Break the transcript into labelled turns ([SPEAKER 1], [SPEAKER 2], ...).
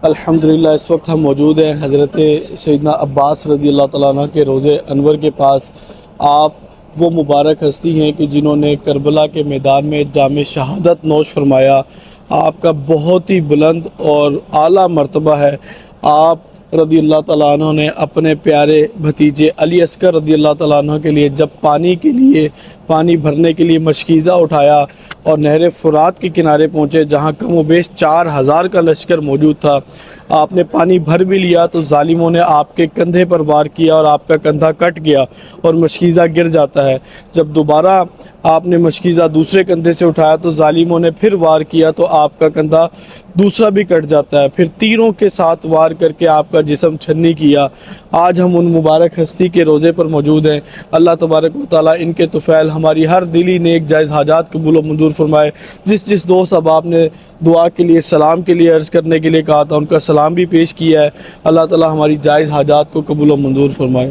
[SPEAKER 1] الحمدللہ اس وقت ہم موجود ہیں حضرت سیدنا عباس رضی اللہ تعالیٰ عنہ کے روضے انور کے پاس۔ آپ وہ مبارک ہستی ہیں کہ جنہوں نے کربلا کے میدان میں جام شہادت نوش فرمایا۔ آپ کا بہت ہی بلند اور اعلیٰ مرتبہ ہے۔ آپ رضی اللہ تعالیٰ عنہ نے اپنے پیارے بھتیجے علی اصغر رضی اللہ تعالیٰ عنہ کے لیے جب پانی بھرنے کے لیے مشکیزہ اٹھایا اور نہر فرات کے کنارے پہنچے جہاں کم و بیش 4000 کا لشکر موجود تھا، آپ نے پانی بھر بھی لیا تو ظالموں نے آپ کے کندھے پر وار کیا اور آپ کا کندھا کٹ گیا اور مشکیزہ گر جاتا ہے۔ جب دوبارہ آپ نے مشکیزہ دوسرے کندھے سے اٹھایا تو ظالموں نے پھر وار کیا تو آپ کا کندھا دوسرا بھی کٹ جاتا ہے، پھر تیروں کے ساتھ وار کر کے آپ کا جسم چھنی کیا۔ آج ہم ان مبارک ہستی کے روزے پر موجود ہیں۔ اللہ تبارک و تعالیٰ ان کے طفیل ہماری ہر دلی نیک جائز حاجات قبول و منظور فرمائے۔ جس دوست احباب نے دعا کے لیے سلام کے لیے عرض کرنے کے لیے کہا تھا ان کا سلام بھی پیش کیا ہے۔ اللہ تعالیٰ ہماری جائز حاجات کو قبول و منظور فرمائے۔